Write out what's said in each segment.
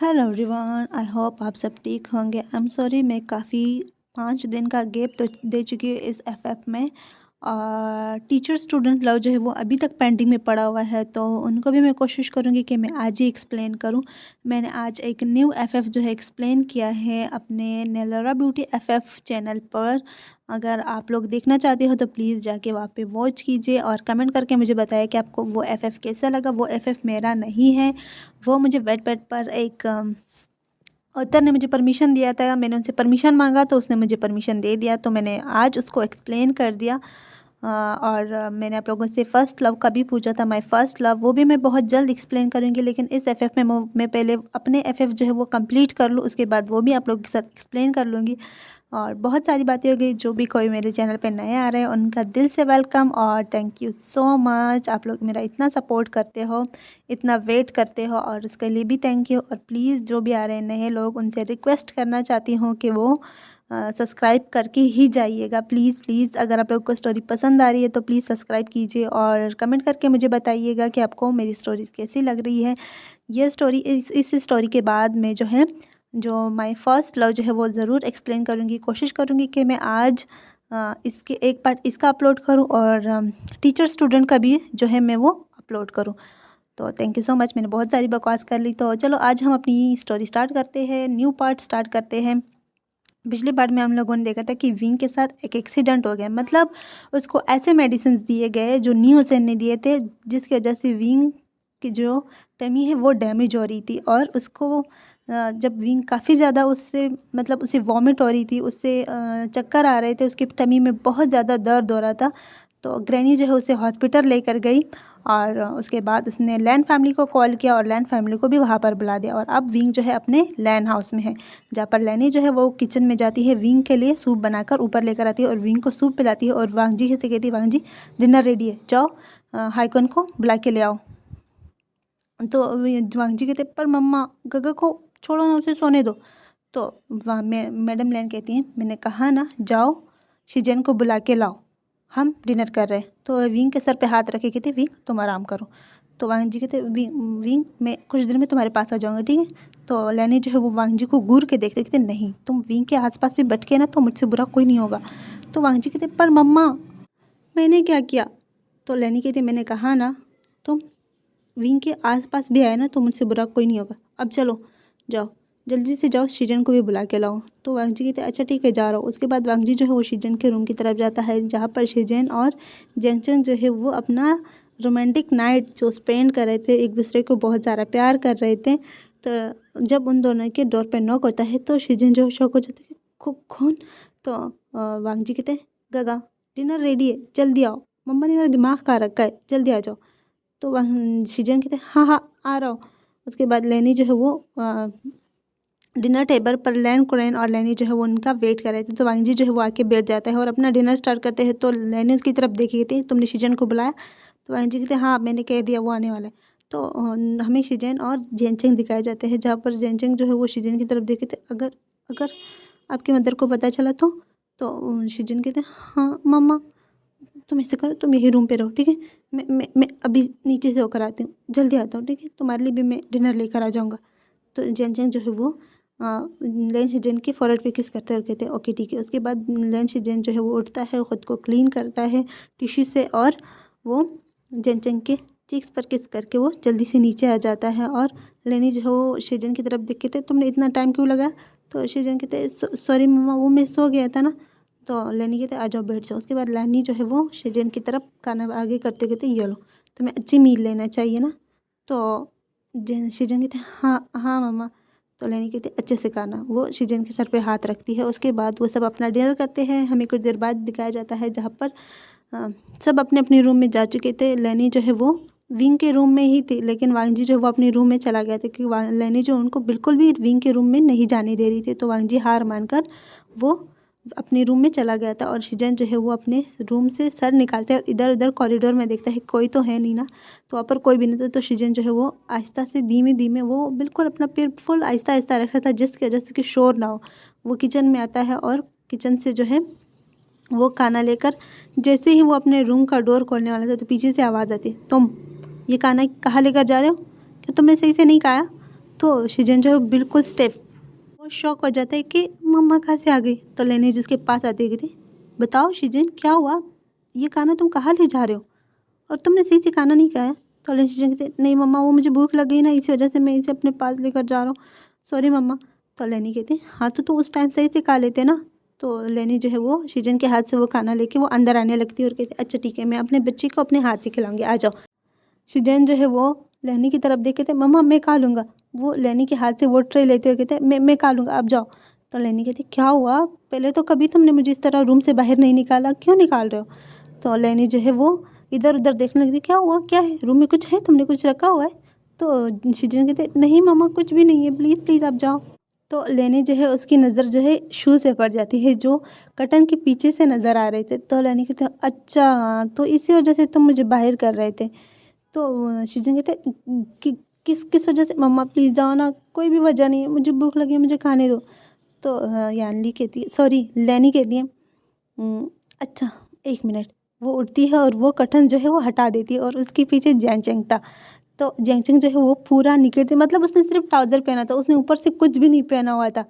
Hello everyone, I hope आप सब ठीक होंगे। आई एम सॉरी, मैं काफ़ी 5 दिन का गैप तो दे चुकी हूँ इस एफएफ में। और टीचर स्टूडेंट लव जो है वो अभी तक पेंडिंग में पड़ा हुआ है, तो उनको भी मैं कोशिश करूँगी कि मैं आज ही एक्सप्लेन करूँ। मैंने आज एक न्यू एफएफ जो है एक्सप्लेन किया है अपने नेलोरा ब्यूटी एफएफ चैनल पर। अगर आप लोग देखना चाहते हो तो प्लीज़ जाके वहाँ पे वॉच कीजिए और कमेंट करके मुझे बताइए कि आपको वो एफएफ कैसा लगा। वो एफएफ मेरा नहीं है, वो मुझे वेटपैड पर एक ऑथर ने मुझे परमिशन दिया था। मैंने उनसे परमिशन मांगा तो उसने मुझे परमिशन दे दिया, तो मैंने आज उसको एक्सप्लेन कर दिया। और मैंने आप लोगों से फ़र्स्ट लव का भी पूछा था, माय फ़र्स्ट लव, वो भी मैं बहुत जल्द एक्सप्लेन करूँगी। लेकिन इस एफएफ में मैं पहले अपने एफएफ जो है वो कंप्लीट कर लूँ, उसके बाद वो भी आप लोगों के साथ एक्सप्लेन कर लूँगी। और बहुत सारी बातें हो गई। जो भी कोई मेरे चैनल पे नए आ रहे हैं उनका दिल से वेलकम और थैंक यू सो मच। आप लोग मेरा इतना सपोर्ट करते हो, इतना वेट करते हो, और उसके लिए भी थैंक यू। और प्लीज़ जो भी आ रहे हैं नए लोग, उनसे रिक्वेस्ट करना चाहती हूँ कि वो सब्सक्राइब करके ही जाइएगा, प्लीज़ प्लीज़। अगर आप लोग को स्टोरी पसंद आ रही है तो प्लीज़ सब्सक्राइब कीजिए और कमेंट करके मुझे बताइएगा कि आपको मेरी स्टोरीज़ कैसी लग रही है। ये स्टोरी, इस स्टोरी के बाद में जो है, जो माय फर्स्ट लव जो है वो ज़रूर एक्सप्लेन करूँगी। कोशिश करूँगी कि मैं आज इसके एक पार्ट इसका अपलोड करूँ और टीचर स्टूडेंट का भी जो है मैं वो अपलोड करूँ। तो थैंक यू सो मच, मैंने बहुत सारी बकवास कर ली। तो चलो आज हम अपनी स्टोरी स्टार्ट करते हैं, न्यू पार्ट स्टार्ट करते हैं। पिछली पार्ट में हम लोगों ने देखा था कि विंग के साथ एक एक्सीडेंट हो गया, मतलब उसको ऐसे मेडिसिन दिए गए जो न्यू हुसैन ने दिए थे, जिसकी वजह से विंग की जो टमी है वो डैमेज हो रही थी। और उसको जब विंग काफ़ी ज़्यादा उससे, मतलब उसे वॉमिट हो रही थी, उससे चक्कर आ रहे थे, उसकी टमी में बहुत ज़्यादा दर्द हो रहा था। तो ग्रैनी जो है उसे हॉस्पिटल लेकर गई और उसके बाद उसने लैन फैमिली को कॉल किया और लैन फैमिली को भी वहाँ पर बुला दिया। और अब विंग जो है अपने लैन हाउस में है, जहाँ पर लैनी जो है वो किचन में जाती है, विंग के लिए सूप बनाकर ऊपर लेकर आती है और विंग को सूप पिलाती है। और वांगजी से कहती है, वांगजी डिनर रेडी है, जाओ हाइकन को बुला के ले आओ। तो वांगजी कहते पर मम्मा गगा को छोड़ो ना, उसे सोने दो। तो वहाँ मैडम लैन कहती हैं, मैंने कहा ना जाओ शिजन को बुला के लाओ, हम डिनर कर रहे हैं। तो विंग के सर पे हाथ रखे कहते, विंग तुम आराम करो। तो वांग जी कहते, विंग मैं कुछ देर में तुम्हारे पास आ जाऊँगा, ठीक है। तो लैनी जो है वो वांग जी को घूर के देखते कहते, नहीं तुम विंग के आसपास भी बैठ के ना तो मुझसे बुरा कोई नहीं होगा। तो वांग जी कहते, पर मम्मा मैंने क्या किया। तो लैनी कहती, मैंने कहा ना तुम विंग के आसपास भी आए ना तो मुझसे बुरा कोई नहीं होगा। अब चलो जाओ, जल्दी से जाओ, शीजन को भी बुला के लाओ। तो वांगजी कहते, अच्छा ठीक है जा रहा हूँ। उसके बाद वांगजी जो है वो शीजन के रूम की तरफ जाता है, जहाँ पर शीजन और जेंगचंग जो है वो अपना रोमांटिक नाइट जो स्पेंड कर रहे थे, एक दूसरे को बहुत ज़्यादा प्यार कर रहे थे। तो जब उन दोनों के डोर पर नॉक होता है तो शीजन जो शौक हो जाता है, कौन। तो वांगजी कहते, गगा डिनर रेडी है, जल्दी आओ, मम्मा ने मेरा दिमाग खा रखा है, जल्दी आ जाओ। तो वह शीजन कहते, हाँ हाँ आ रहा हूँ। उसके बाद लैनी जो है वो डिनर टेबल पर लैन कुरैन और लैनी जो है वो उनका वेट कर रहे थे। तो वांगजी जो है वो आके बैठ जाता है और अपना डिनर स्टार्ट करते हैं। तो लैनी उसकी तरफ देखी थी, तुमने शीजन को बुलाया। तो वांगजी कहते, हाँ मैंने कह दिया वो आने वाला है। तो हमें शीजन और जेनचेंग दिखाए जाते हैं, जहाँ पर जेनचेंग जो है वो शीजन की तरफ देखे थे, अगर अगर आपकी मदर को पता चला तो शीजन कहते, हाँ मम्मा तुम ऐसे करो, तुम यही रूम पे रहो, ठीक है। मैं अभी नीचे से होकर आती हूँ, जल्दी आता हूँ, ठीक है। तुम्हारे लिए भी मैं डिनर लेकर आ जाऊँगा। तो जेनचेंग जो है वो लेन शिजन के फॉरहेड पे किस करते हैं और कहते हैं ओके ठीक है। उसके बाद लेन शिजन जो है वो उठता है, ख़ुद को क्लीन करता है टिश्यू से, और वो जेनचेंग के चीक्स पर किस करके वो जल्दी से नीचे आ जाता है। और लेनी जो है वो शिजन की तरफ देख के, तुमने इतना टाइम क्यों लगा। तो शिजन कहते, सॉरी मम्मा वो मैं सो गया था ना। तो लैनी कहते, आ जाओ बैठ जाओ। उसके बाद लैनी जो है वो शिजन की तरफ खाना आगे करते कहते, ये लो तुम्हें अच्छी मील लेना चाहिए ना। तो शिजन कहते, हाँ हाँ मम्मा। तो लैनी कहते, अच्छे से खाना। वो शिजन के सर पे हाथ रखती है। उसके बाद वो सब अपना डिनर करते हैं। हमें कुछ देर बाद दिखाया जाता है जहाँ पर सब अपने अपने रूम में जा चुके थे। लैनी जो है वो विंग के रूम में ही थी, लेकिन वांगजी जो है वो अपने रूम में चला गया था, क्योंकि लैनी जो उनको बिल्कुल भी विंग के रूम में नहीं जाने दे रही थी। तो वांगजी हार मानकर वो अपने रूम में चला गया था। और शिजन जो है वो अपने रूम से सर निकालता है और इधर उधर कॉरिडोर में देखता है कोई तो है नहीं ना। तो वहाँ पर कोई भी नहीं था। तो शिजन जो है वो आहिस्ता से धीमे धीमे, वो बिल्कुल अपना पैर फुल आहिस्ता आहिस्ता रख रहा था, जिसकी वजह से कि शोर ना हो। वो किचन में आता है और किचन से जो है वो खाना लेकर, जैसे ही वो अपने रूम का डोर खोलने वाला था तो पीछे से आवाज़ आती है, तुम ये खाना कहाँ लेकर जा रहे हो, क्या तुमने सही से नहीं खाया। तो शीजन जो है वो बिल्कुल स्टेप वो शॉक हो जाता है कि मम्मा कहाँ से आ गई। तो लेनी जिसके पास आती है कहती बताओ शीजन क्या हुआ, ये खाना तुम कहाँ ले जा रहे हो और तुमने सही से खाना नहीं खाया। तो लेनी शीजन कहती नहीं मम्मा वो मुझे भूख लग गई ना, इसी वजह से मैं इसे अपने पास लेकर जा रहा हूँ, सॉरी मम्मा। तो लेनी कहती हाँ तो उस टाइम सही से खा लेते ना। तो लेनी जो है वो शीजन के हाथ से वो खाना लेके वो अंदर आने लगती है और कहती अच्छा ठीक है मैं अपने बच्चे को अपने हाथ से खिलाऊंगी, आ जाओ। शीजन जो है वो लेनी की तरफ देख के थे मम्मा मैं खा लूँगा। वो लेनी के हाथ से वो ट्रे लेते हुए कहते मैं खा लूँगा, आप जाओ। तो लेनी कहती क्या हुआ, पहले तो कभी तुमने मुझे इस तरह रूम से बाहर नहीं निकाला, क्यों निकाल रहे हो। तो लेनी जो है वो इधर उधर देखने लगती क्या हुआ क्या है, रूम में कुछ है, तुमने कुछ रखा हुआ है। तो शीजन कहते नहीं मम्मा कुछ भी नहीं है, प्लीज़ प्लीज़ आप जाओ। तो लेनी जो है उसकी नज़र जो है शूज़ पे पड़ जाती है जो कर्टन के पीछे से नज़र आ रहे थे। तो लेनी कहते अच्छा तो इसी वजह से तुम मुझे बाहर कर रहे थे। तो शीजन कहते कि किस किस वजह से, मम्मा प्लीज़ जाओ ना, कोई भी वजह नहीं है, मुझे भूख लगी है, मुझे खाने दो। तो यानली कहती है सॉरी लेनी कहती है अच्छा एक मिनट। वो उठती है और वो कर्टन जो है वो हटा देती है और उसके पीछे जैनचंग था। तो जैनचंग जो है वो पूरा निकल थी, मतलब उसने सिर्फ ट्राउज़र पहना था, उसने ऊपर से कुछ भी नहीं पहना हुआ था।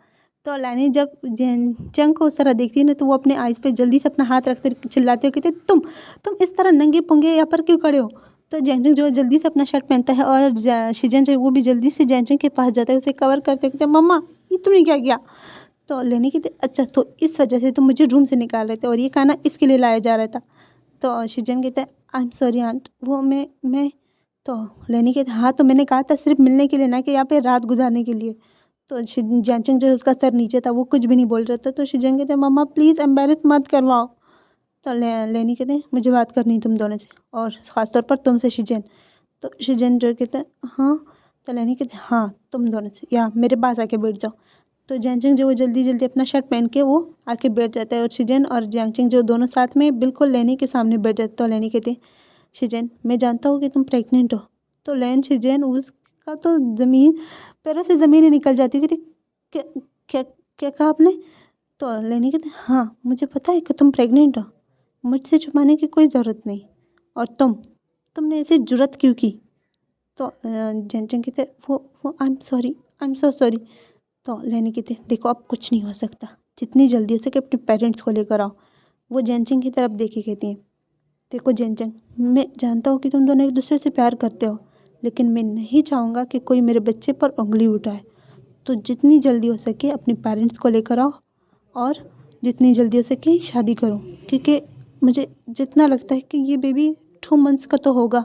तो लेनी जब जैनचंग को उस तरह देखती है ना तो वो अपने आइज़ पे जल्दी से अपना हाथ रखते चिल्लाते हुए कहते तुम इस तरह नंगे पुंगे यहाँ पर क्यों खड़े हो। तो जैनचंग जो है जल्दी से अपना शर्ट पहनता है और शीजन जो है वो भी जल्दी से जैनचंग के पास जाता है, उसे कवर करते कहते मम्मा ये तुमने क्या किया। तो लेनी कहते अच्छा तो इस वजह से तुम मुझे रूम से निकाल रहे थे और ये खाना इसके लिए लाया जा रहा था। तो शीजन कहता है आई एम सॉरी आंट, वो मैं तो लेनी कहते हाँ तो मैंने कहा था सिर्फ मिलने के लिए ना कि यहाँ पे रात गुजारने के लिए। तो जैनचंग जो है उसका सर नीचे था, वो कुछ भी नहीं बोल रहा था। तो शीजन कहते मम्मा प्लीज़ एम्बेरस मत करवाओ। तो लेनी कहते मुझे बात करनी है तुम दोनों से और ख़ासतौर पर तुमसे शीजन। तो शीजन जो कहते हैं हाँ। तो लेनी कहते हाँ तुम दोनों से या मेरे पास आके बैठ जाओ। तो जैनचंग जो वो जल्दी जल्दी अपना शर्ट पहन के वो आके बैठ जाता है और शीजन और जैनचंग जो दोनों साथ में बिल्कुल लेनी के सामने बैठ जाते। तो लेनी कहते शीजन मैं जानता हूँ कि तुम प्रेग्नेंट हो। तो लेन शीजन उसका तो ज़मीन पैरों से ज़मीन ही निकल जाती है। कहती क्या क्या क्या कहा आपने। तो लेनी कहते हाँ मुझे पता है कि तुम प्रेग्नेंट हो, मुझसे छुपाने की कोई ज़रूरत नहीं, और तुमने ऐसी जुर्रत क्यों की। तो जैनचंग कहते वो आई एम सो सॉरी। तो लेनी कहते देखो अब कुछ नहीं हो सकता, जितनी जल्दी हो सके अपने पेरेंट्स को लेकर आओ। वो जैनचंग की तरफ देखी कहती हैं देखो जैनचंग मैं जानता हूँ कि तुम दोनों एक दूसरे से प्यार करते हो, लेकिन मैं नहीं चाहूँगा कि कोई मेरे बच्चे पर उंगली उठाए। तो जितनी जल्दी हो सके अपने पेरेंट्स को लेकर आओ और जितनी जल्दी हो सके शादी करो, क्योंकि मुझे जितना लगता है कि ये बेबी 2 मंथ्स का तो होगा।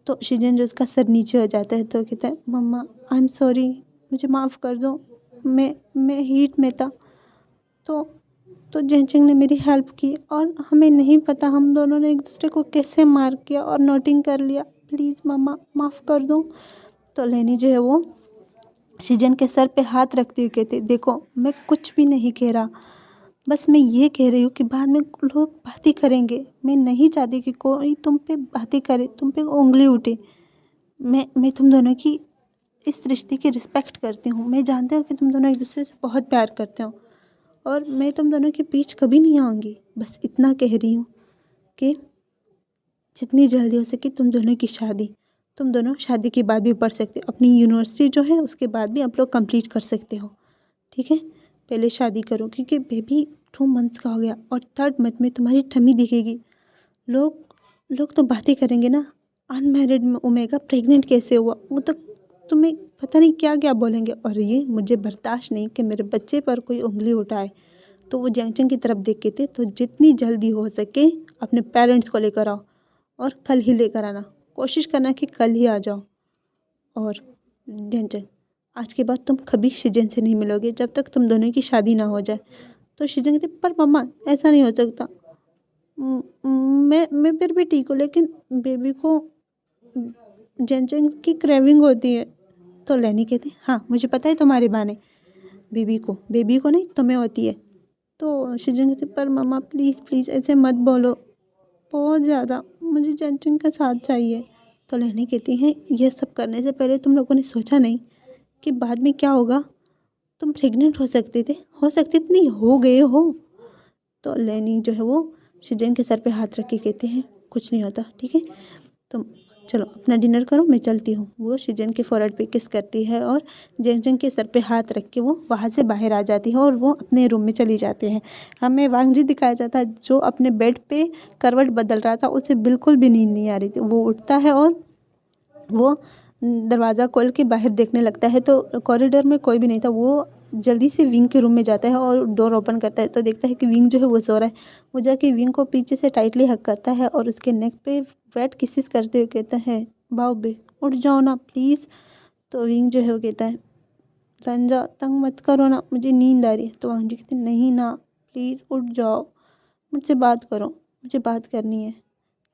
तो शीजन जो उसका सर नीचे हो जाता है तो कहता है मम्मा आई एम सॉरी, मुझे माफ़ कर दो, मैं हीट में था। तो जैनचंग ने मेरी हेल्प की और हमें नहीं पता हम दोनों ने एक दूसरे को कैसे मार किया और नोटिंग कर लिया, प्लीज़ मम्मा माफ़ कर दो। तो लेनी जो है वो शीजन के सर पे हाथ रखते हुए कहती देखो मैं कुछ भी नहीं कह रहा, बस मैं ये कह रही हूँ कि बाद में लोग बातें करेंगे, मैं नहीं चाहती कि कोई तुम पे बातें करे, तुम पे उंगली उठे। मैं तुम दोनों की इस रिश्ते की रिस्पेक्ट करती हूँ, मैं जानती हूँ कि तुम दोनों एक दूसरे से बहुत प्यार करते हो और मैं तुम दोनों के बीच कभी नहीं आऊँगी। बस इतना कह रही हूँ कि जितनी जल्दी हो सके तुम दोनों शादी के बाद भी पढ़ सकते हो, अपनी यूनिवर्सिटी जो है उसके बाद भी आप लोग कंप्लीट कर सकते हो, ठीक है। पहले शादी करो क्योंकि बेबी 2 मंथ्स का हो गया और 3rd मंथ में तुम्हारी टमी दिखेगी। लोग तो बातें करेंगे ना, अनमैरिड में ओमेगा प्रेग्नेंट कैसे हुआ, वो तो तुम्हें पता नहीं क्या क्या बोलेंगे। और ये मुझे बर्दाश्त नहीं कि मेरे बच्चे पर कोई उंगली उठाए। तो वो जैनचंग की तरफ देख के थे तो जितनी जल्दी हो सके अपने पेरेंट्स को लेकर आओ और कल ही लेकर आना, कोशिश करना कि कल ही आ जाओ। और जैनचंग आज के बाद तुम कभी शीजन से नहीं मिलोगे जब तक तुम दोनों की शादी ना हो जाए। तो शीजन कहते पर मम्मा ऐसा नहीं हो सकता, मैं फिर भी ठीक हूँ लेकिन बेबी को जैनचंग की क्रेविंग होती है। तो लेनी कहती हाँ मुझे पता है तुम्हारे बहाने, बेबी को नहीं तुम्हें होती है। तो शीजन कहती पर मम्मा प्लीज़ प्लीज़ ऐसे मत बोलो, बहुत ज़्यादा मुझे जैनचंग का साथ चाहिए। तो लेनी कहती हैं ये सब करने से पहले तुम लोगों ने सोचा नहीं कि बाद में क्या होगा, तुम प्रेग्नेंट हो सकते थे नहीं हो गए हो। तो लेनी जो है वो शीजन के सर पे हाथ रख के कहते हैं कुछ नहीं होता, ठीक है। तुम चलो अपना डिनर करो, मैं चलती हूँ। वो शिजन के फोrehead पे किस करती है और जेंग जेंग के सर पे हाथ रख के वो वहाँ से बाहर आ जाती है और वो अपने रूम में चली जाती है। हमें वांग जी दिखाया जाता है जो अपने बेड पे करवट बदल रहा था, उसे बिल्कुल भी नींद नहीं आ रही थी। वो उठता है और वो दरवाज़ा खोल के बाहर देखने लगता है तो कॉरिडोर में कोई भी नहीं था। वो जल्दी से विंग के रूम में जाता है और डोर ओपन करता है तो देखता है कि विंग जो है वो सो रहा है। वो जाके विंग को पीछे से टाइटली हग करता है और उसके नेक पे वेट किसेस करते हुए कहता है, बाबे उठ जाओ ना प्लीज़। तो विंग जो है वो कहता है, संजा तंग मत करो ना, मुझे नींद आ रही है। तो वांग जी कहते हैं, नहीं ना प्लीज़ उठ जाओ, मुझसे बात करो, मुझे बात करनी है।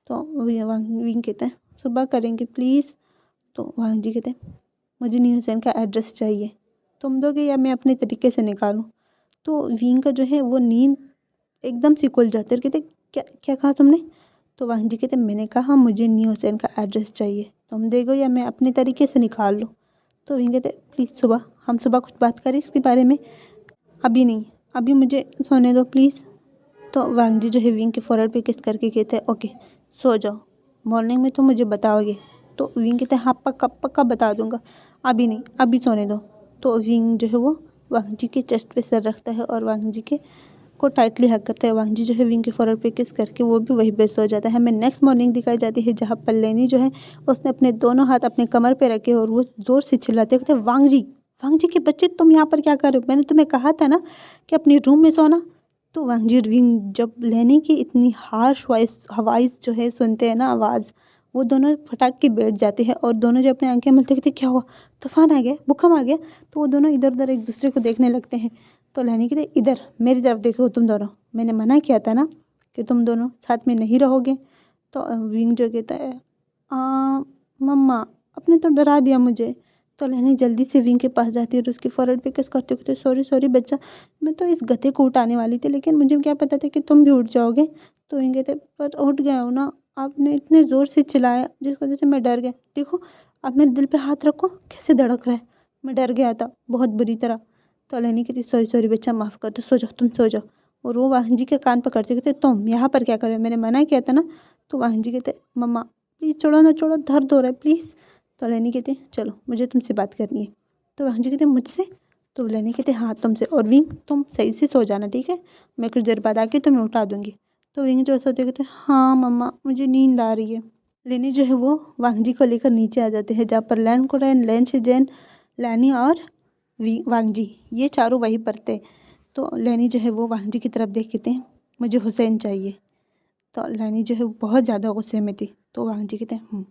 तो विंग कहता है, सुबह करेंगे प्लीज़। तो वांग जी कहते हैं, मुझे न्यू हुसैन का एड्रेस चाहिए, तुम दोगे या मैं अपने तरीके से निकालूं। तो विंग का जो है वो नींद एकदम से खुल जाती है और कहते, क्या क्या कहा तुमने। तो वांग जी कहते, मैंने कहा मुझे न्यू हुसैन का एड्रेस चाहिए, तुम देगो या मैं अपने तरीके से निकाल लूँ। तो विंग कहते, प्लीज़ सुबह, हम सुबह कुछ बात करें इसके बारे में, अभी नहीं, अभी मुझे सोने दो प्लीज़। तो वांग जी जो है विंग के फोrehead पे किस करके कहते हैं, ओके सो जाओ, मॉर्निंग में तो मुझे बताओगे। तो विंग कहते हैं, हाँ पक्का पक्का बता दूंगा, अभी नहीं, अभी सोने दो। तो विंग जो है वो वांग जी के चेस्ट पे सर रखता है और वांग जी के को टाइटली हग करता है। वांग जी जो है विंग के फोrehead पे किस करके वो भी वहीं पे सो जाता है। हमें नेक्स्ट मॉर्निंग दिखाई जाती है जहाँ पर लेनी जो है उसने अपने दोनों हाथ अपने कमर पे रखे और वो ज़ोर से चिल्लाते कहते, वांग जी के बच्चे तुम यहाँ पर क्या कर रहे हो, मैंने तुम्हें कहा था ना कि अपने रूम में सोना। तो वांग जी विंग जब लेनी की इतनी हार्श वॉइस हवाइस जो है सुनते हैं ना आवाज़, वो दोनों फटाक के बैठ जाते हैं और दोनों जब अपने आंखें मिलते कहते, क्या हुआ, तूफान आ गया, भूकंप आ गया। तो वो दोनों इधर उधर एक दूसरे को देखने लगते हैं। तो लहनी कहते, इधर मेरी तरफ देखो तुम दोनों, मैंने मना किया था ना कि तुम दोनों साथ में नहीं रहोगे। तो विंग जो कहता है, मम्मा आपने तो डरा दिया मुझे। तो लहनी जल्दी से विंग के पास जाती है और उसके फोrehead पे किस करते कहते, सॉरी सॉरी बच्चा, मैं तो इस गधे को उठाने वाली थी लेकिन मुझे क्या पता था कि तुम भी उठ जाओगे। तो विंग कहते, पर उठ गया हो ना, आपने इतने ज़ोर से चिल्लाया जिस वजह से मैं डर गया। देखो अब मेरे दिल पे हाथ रखो, कैसे धड़क रहा है, मैं डर गया था बहुत बुरी तरह। तो लहनी कहती, सॉरी सॉरी बच्चा, माफ़ कर दो, सो जाओ तुम सो जाओ। और वो वाहन जी के कान पकड़ते कहते, तुम यहाँ पर क्या कर रहे हो, मैंने मना किया था ना। तो वाहन जी कहते, मम्मा प्लीज़ छोड़ो ना, छोड़ो, दर्द हो रहा है प्लीज़। तो लहनी कहती, चलो मुझे तुमसे बात करनी है। तो वाहन जी कहते, मुझसे। तो लहनी कहते, हाँ तुमसे, और विंग तुम सही से सो जाना ठीक है, मैं कुछ देर बाद आके तुम्हें उठा दूँगी। तो विंग जो सोते कहते, हाँ मम्मा मुझे नींद आ रही है। लेनी जो है वो वांग जी को लेकर नीचे आ जाते हैं जहाँ पर लैन कुरैन, लैन शिजैन, लैनी और वांग जी ये चारों वहीं पर थे। तो लैनी जो है वो वांग जी की तरफ देखते हैं, मुझे हुसैन चाहिए। तो लैनी जो है वो बहुत ज़्यादा गुस्से में थी। तो वांग जी कहते हैं,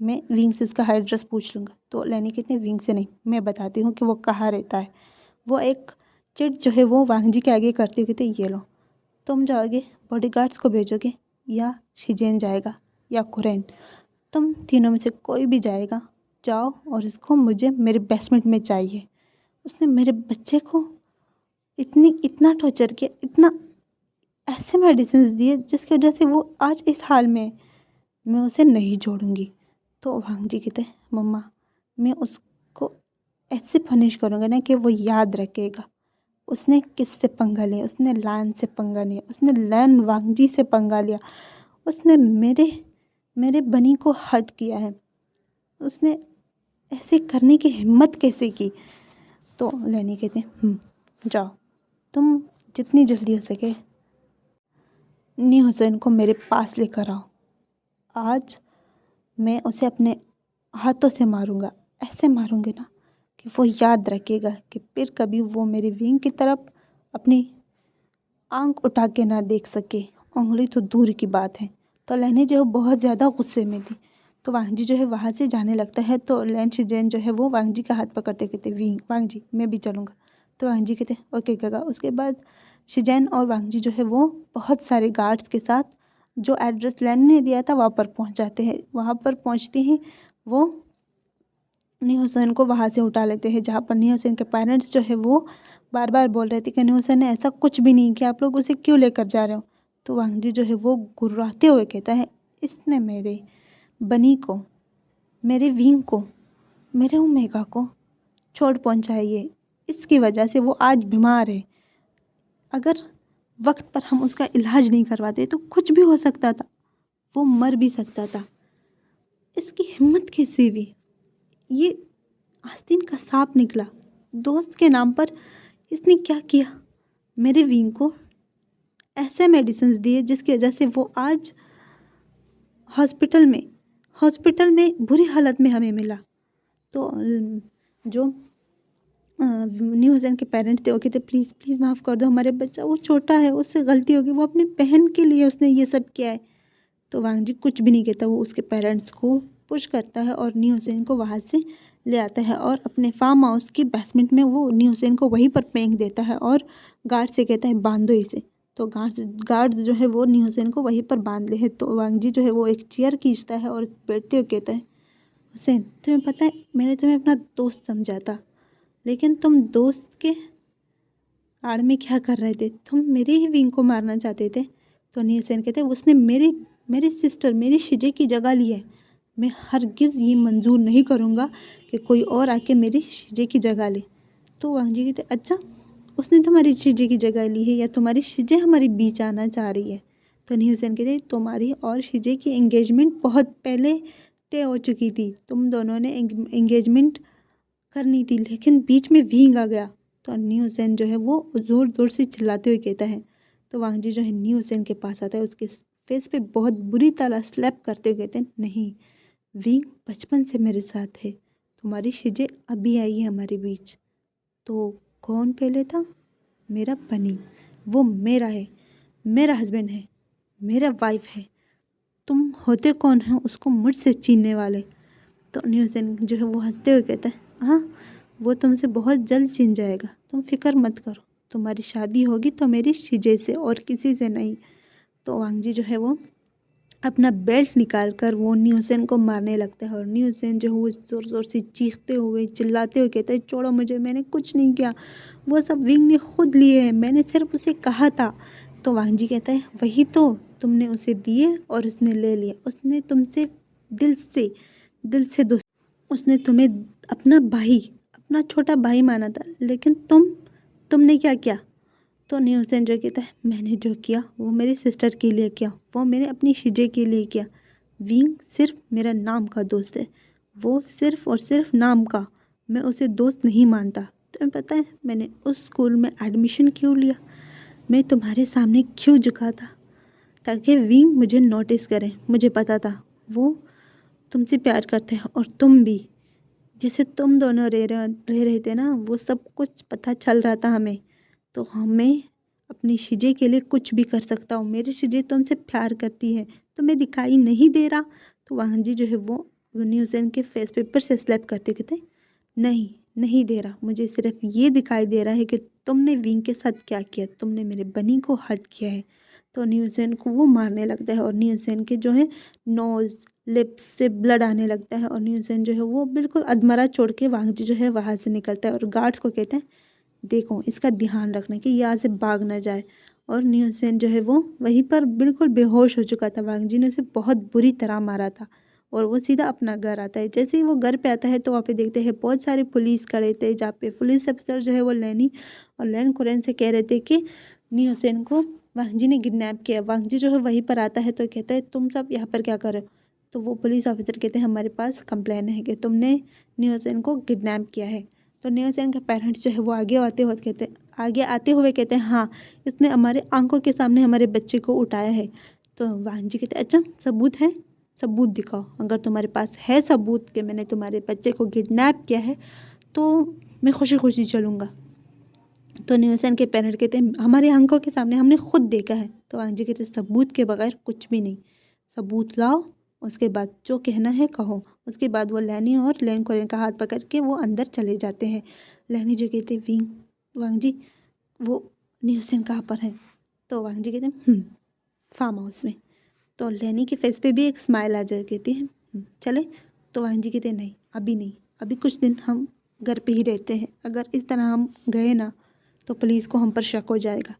मैं विंग से उसका एड्रेस पूछ लूँगा। तो लैनी कहते हैं, विंग से नहीं, मैं बताती हूँ कि वो कहाँ रहता है। वो एक चिट जो है वो वांग जी के आगे करते हुए कहते, ये लो, तुम जाओगे बॉडीगार्ड्स को भेजोगे या शिजेन जाएगा या कुरैन, तुम तीनों में से कोई भी जाएगा, जाओ और इसको मुझे मेरे बेसमेंट में चाहिए। उसने मेरे बच्चे को इतना टॉर्चर किया, इतना ऐसे मेडिसिन दिए जिसकी वजह से वो आज इस हाल में है। मैं उसे नहीं छोड़ूंगी। तो वांग जी कहते हैं, मम्मा मैं उसको ऐसे पनिश करूँगा ना कि वो याद रखेगा उसने किससे पंगा लिया। उसने लैन से पंगा लिया, उसने लैन वांग जी से पंगा लिया, उसने मेरे मेरे बनी को हर्ट किया है, उसने ऐसे करने की हिम्मत कैसे की। तो लैनी कहते हैं, जाओ तुम जितनी जल्दी हो सके न्यू हुसैन को मेरे पास लेकर आओ। आज मैं उसे अपने हाथों से मारूंगा, ऐसे मारूंगी ना कि वो याद रखेगा कि फिर कभी वो मेरी विंग की तरफ अपनी आंख उठा के ना देख सके, उंगली तो दूर की बात है। तो लहनी जो है बहुत ज़्यादा गुस्से में थी। तो वांग जी जो है वहाँ से जाने लगता है। तो लैन शिजैन जो है वो वांग जी का हाथ पकड़ते कहते, वांग जी मैं भी चलूँगा। तो वांग जी कहते, ओके गगा। उसके बाद शिजैन और वांग जी जो है वो बहुत सारे गार्ड्स के साथ जो एड्रेस लैन ने दिया था वहाँ पर पहुँच जाते हैं। वहाँ पर पहुँचते ही वो न्यू हुसैन को वहाँ से उठा लेते हैं जहाँ पर न्यू हुसैन के पेरेंट्स जो है वो बार बार बोल रहे थे कि न्यू हुसैन ने ऐसा कुछ भी नहीं किया, आप लोग उसे क्यों लेकर जा रहे हो। तो वांग जी जो है वो गुर्राते हुए कहता है, इसने मेरे बनी को, मेरे विंग को, मेरे ओमेगा को चोट पहुँचाई है, इसकी वजह से वो आज बीमार है। अगर वक्त पर हम उसका इलाज नहीं करवाते तो कुछ भी हो सकता था, वो मर भी सकता था। इसकी हिम्मत कैसे हुई? ये आस्तीन का सांप निकला। दोस्त के नाम पर इसने क्या किया? मेरे विंग को ऐसे मेडिसिन दिए जिसकी वजह से वो आज हॉस्पिटल में बुरी हालत में हमें मिला। तो जो न्यूज़न के पेरेंट्स थे वो कहते प्लीज़ प्लीज़ माफ़ कर दो हमारे बच्चा, वो छोटा है, उससे गलती होगी, वो अपनी बहन के लिए उसने ये सब किया है। तो वांग जी कुछ भी नहीं कहता, वो उसके पेरेंट्स को पुश करता है और न्यू हुसैन को वहाँ से ले आता है और अपने फार्म हाउस की बेसमेंट में वो न्यू हुसैन को वहीं पर फेंक देता है और गार्ड से कहता है बांध दो इसे। तो गार्ड जो है वो न्यू हुसैन को वहीं पर बांध ले है। तो वांग जी जो है वो एक चेयर खींचता है और बैठते हुए कहता है हुसैन तुम्हें पता है मैंने तुम्हें अपना दोस्त समझा था, लेकिन तुम दोस्त के आड़ में क्या कर रहे थे? तुम मेरे ही विंग को मारना चाहते थे। तो न्यू हुसैन कहते उसने मेरी सिस्टर मेरी शिजे की जगह ली है। मैं हरगिज़ ये मंजूर नहीं करूँगा कि कोई और आके मेरी शिजे की जगह ले। तो वांग जी कहते अच्छा उसने तुम्हारी शिजे की जगह ली है या तुम्हारी शिजे हमारे बीच आना चाह रही है? तो न्यू हुसैन कहते तुम्हारी और शिजे की एंगेजमेंट बहुत पहले तय हो चुकी थी, तुम दोनों ने एंगेजमेंट करनी थी, लेकिन बीच में विंग आ गया। तो न्यू हुसैन जो है वो ज़ोर ज़ोर से चिल्लाते हुए कहता है। तो वांग जी जो है न्यू हुसैन के पास आता है, उसके फेस पे बहुत बुरी तरह स्लैप करते हुए कहते हैं नहीं, विंग बचपन से मेरे साथ है, तुम्हारी शिजे अभी आई है हमारे बीच। तो कौन पहले था? मेरा बनी, वो मेरा है, मेरा हस्बैंड है, मेरा वाइफ है। तुम होते कौन हो उसको मुझसे छीनने वाले? तो न्यू हुसैन जो है वो हंसते हुए कहता है हाँ वो तुमसे बहुत जल्द छिन जाएगा, तुम फिक्र मत करो, तुम्हारी शादी होगी तो मेरी शिजे से और किसी से नहीं। तो वांग जी जो है वो अपना बेल्ट निकाल कर वो न्यू हुसैन को मारने लगता है और न्यू हुसैन जो है वो ज़ोर ज़ोर से चीखते हुए चिल्लाते हुए कहता है छोड़ो मुझे, मैंने कुछ नहीं किया, वो सब विंग ने खुद लिए हैं, मैंने सिर्फ उसे कहा था। तो वांग जी कहता है वही तो, तुमने उसे दिए और उसने ले लिए, उसने तुमसे दिल से दोस्त, उसने तुम्हें अपना भाई, अपना छोटा भाई माना था, लेकिन तुमने क्या किया? तो न्यू हुसैन जो कहता है मैंने जो किया वो मेरी सिस्टर के लिए किया, वो मैंने अपनी शिजे के लिए किया। विंग सिर्फ मेरा नाम का दोस्त है, वो सिर्फ और सिर्फ नाम का, मैं उसे दोस्त नहीं मानता। तुम्हें पता है मैंने उस स्कूल में एडमिशन क्यों लिया? मैं तुम्हारे सामने क्यों झुका था? ताकि विंग मुझे नोटिस करें। मुझे पता था वो तुमसे प्यार करते हैं और तुम भी, जैसे तुम दोनों रह रहे थे ना, वो सब कुछ पता चल रहा था हमें। तो हमें अपनी शिजे के लिए कुछ भी कर सकता हूँ, मेरी शिजे तुमसे प्यार करती है, तुम्हें दिखाई नहीं दे रहा? तो वाहन जी जो है वो न्यू हुसैन के फेस पेपर से स्लैप करते कहते नहीं, नहीं दे रहा, मुझे सिर्फ ये दिखाई दे रहा है कि तुमने विंग के साथ क्या किया, तुमने मेरे बनी को हर्ट किया है। तो न्यू हुसैन को वो मारने लगता है और न्यू हुसैन के जो है नोज़ लिप्स से ब्लड आने लगता है और न्यू हुसैन जो है वो बिल्कुल अधमरा छोड़ के वांग जी जो है वहाँ से निकलता है और गार्ड्स को कहते हैं देखो इसका ध्यान रखना कि यहाँ से भाग ना जाए। और न्यू हुसैन जो है वो वहीं पर बिल्कुल बेहोश हो चुका था, वांग जी ने उसे बहुत बुरी तरह मारा था और वो सीधा अपना घर आता है। जैसे ही वो घर पे आता है तो वहाँ पे देखते हैं बहुत सारे पुलिस खड़े थे, जहाँ पे पुलिस अफसर जो है वो लैनी और लैन कुरैन से कह रहे थे कि न्यू हुसैन को वांग जी ने किडनैप किया। वांग जी जो है वहीं पर आता है तो कहता है तुम सब यहाँ पर क्या कर रहे हो? तो वो पुलिस ऑफिसर कहते हैं हमारे पास कंप्लेन है कि तुमने न्यू हुसैन को किडनैप किया है। तो न्यू हुसैन के पेरेंट्स जो है वो आगे आते हुए कहते हैं हाँ इसने हमारे आंखों के सामने हमारे बच्चे को उठाया है। तो वाहन जी कहते हैं अच्छा सबूत है, सबूत दिखाओ, अगर तुम्हारे पास है सबूत कि मैंने तुम्हारे बच्चे को किडनैप किया है तो मैं खुशी खुशी चलूँगा। तो न्यू हुसैन के पेरेंट कहते हैं हमारी आंखों के सामने हमने खुद देखा है। तो वाहन जी कहते हैं सबूत के बगैर कुछ भी नहीं, सबूत लाओ, उसके बाद जो कहना है कहो। उसके बाद वो लैनी और लैन कोरियन का हाथ पकड़ के वो अंदर चले जाते हैं। लैनी जो कहते विंग वांग जी वो न्यू हुसैन कहाँ पर है? तो वांग जी कहते हैं फार्म हाउस में। तो लैनी के फेस पे भी एक स्माइल आ जाए, कहती है चले? तो वांग जी कहते हैं नहीं अभी नहीं, अभी कुछ दिन हम घर पे ही रहते हैं, अगर इस तरह हम गए ना तो पुलिस को हम पर शक हो जाएगा।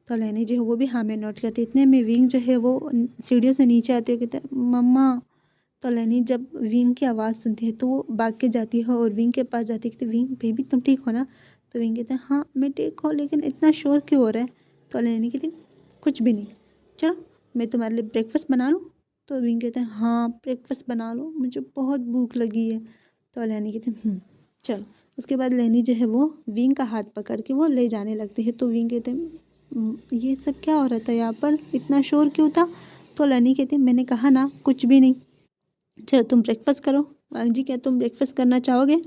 तो लैनी जो है वो भी हाँ में नोट करती है। इतने में विंग जो है वो सीढ़ियों से नीचे आते हुए कहते हैं मम्मा। तो लैनी जब विंग की आवाज़ सुनती है तो वो भाग के जाती है और विंग के पास जाती है, कहती विंग बेबी तुम ठीक हो ना? तो विंग कहते हैं हाँ मैं ठीक हूँ, लेकिन इतना शोर क्यों हो रहा है? तो लैनी कहती कुछ भी नहीं, चलो मैं तुम्हारे लिए ब्रेकफास्ट बना लूँ? तो विंग कहते हैं हाँ ब्रेकफास्ट बना लो, मुझे बहुत भूख लगी है। तो लैनी कहते हैं चलो। उसके बाद लैनी जो है वो विंग का हाथ पकड़ के वो ले जाने लगती है। तो विंग कहते हैं ये सब क्या हो रहा था यहाँ पर, इतना शोर क्यों था? तो लैनी कहती है मैंने कहा ना कुछ भी नहीं, चलो तुम ब्रेकफास्ट करो। वांग जी क्या तुम ब्रेकफास्ट करना चाहोगे?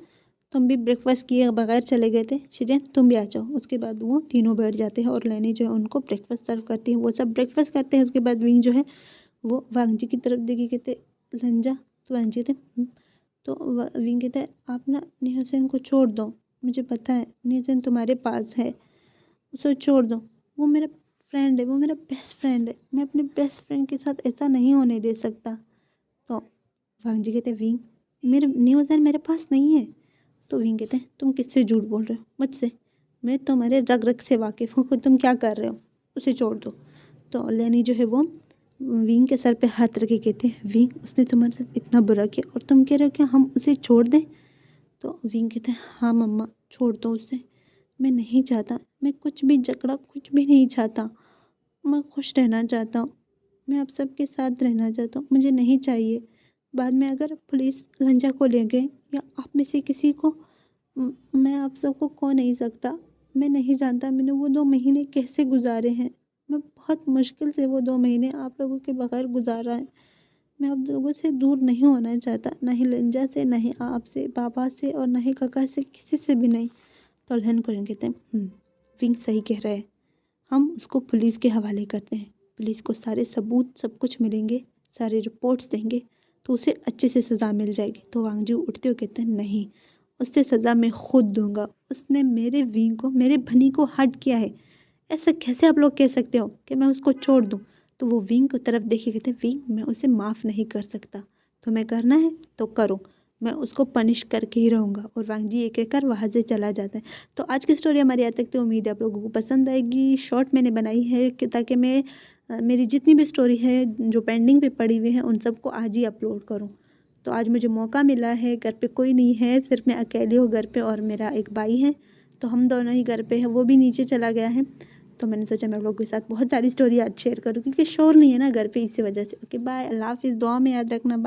तुम भी ब्रेकफास्ट किए बगैर चले गए थे, शिजेन तुम भी आ जाओ। उसके बाद वो तीनों बैठ जाते हैं और लैनी जो है उनको ब्रेकफास्ट सर्व करती है। वो सब ब्रेकफास्ट करते हैं। उसके बाद विंग जो है वो वांग जी की तरफ देखी, कहते लंजा। तो वांग जी कहते तो विंग कहते हैं आप ना निहसन को छोड़ दो, मुझे पता है निहसन तुम्हारे पास है, उसे छोड़ दो। वो मेरा फ्रेंड है, वो मेरा बेस्ट फ्रेंड है, मैं अपने बेस्ट फ्रेंड के साथ ऐसा नहीं होने दे सकता। तो वांग जी कहते विंग मेरे निहसन मेरे पास नहीं है। तो विंग कहते हैं तुम किससे झूठ बोल रहे हो? मुझसे? मैं तुम्हारे रग रग से वाकिफ़ हूँ कि तुम क्या कर रहे हो, उसे छोड़ दो। तो लैनी जो है वो विंग के सर पे हाथ रख के कहते हैं विंग उसने तुम्हारे साथ इतना बुरा किया और तुम कह रहे हो कि हम उसे छोड़ दें? तो विंग कहते हैं हाँ मम्मा छोड़ दो उसे, मैं नहीं चाहता, मैं कुछ भी झगड़ा कुछ भी नहीं चाहता, मैं खुश रहना चाहता हूँ, मैं आप सबके साथ रहना चाहता हूँ, मुझे नहीं चाहिए। बाद में अगर पुलिस लंजा को ले गए या आप में से किसी को, मैं आप सबको खो नहीं सकता। मैं नहीं जानता मैंने वो 2 महीने कैसे गुजारे हैं, मैं बहुत मुश्किल से वो 2 महीने आप लोगों के बगैर गुजारा है। मैं आप लोगों से दूर नहीं होना चाहता, ना ही लंजा से, ना ही आपसे, पापा से और ना ही काका से, किसी से भी नहीं। तो अल्हन को कहते हैं विंग सही कह रहा है, हम उसको पुलिस के हवाले करते हैं, पुलिस को सारे सबूत सब कुछ मिलेंगे, सारे रिपोर्ट्स देंगे तो उसे अच्छे से सज़ा मिल जाएगी। तो वांगजू उठते हुए कहते हैं नहीं, उससे सज़ा मैं खुद दूंगा, उसने मेरे विंग को, मेरे भनी को हर्ट किया है, ऐसा कैसे आप लोग कह सकते हो कि मैं उसको छोड़ दूँ? तो वो विंग की तरफ देखे कहते विंग मैं उसे माफ़ नहीं कर सकता, तुम्हें करना है तो करो, मैं उसको पनिश करके ही रहूँगा। और वांग जी ये कहकर वहाँ से चला जाता है। तो आज की स्टोरी हमारी यहाँ तक थी, उम्मीद है आप लोगों को पसंद आएगी। शॉर्ट मैंने बनाई है कि ताकि मैं मेरी जितनी भी स्टोरी है जो पेंडिंग पे पड़ी हुई है उन सबको आज ही अपलोड करूँ। तो आज मुझे मौका मिला है, घर पे कोई नहीं है, सिर्फ मैं अकेली हूँ घर पे और मेरा एक भाई है, तो हम दोनों ही घर पे हैं, वो भी नीचे चला गया है। तो मैंने सोचा मैं आप लोगों के साथ बहुत सारी स्टोरी आज शेयर करूँ क्योंकि शोर नहीं है ना घर पे, इसी वजह से। ओके बाय, अल्लाह हाफिज़, दुआ में याद रखना, बाय।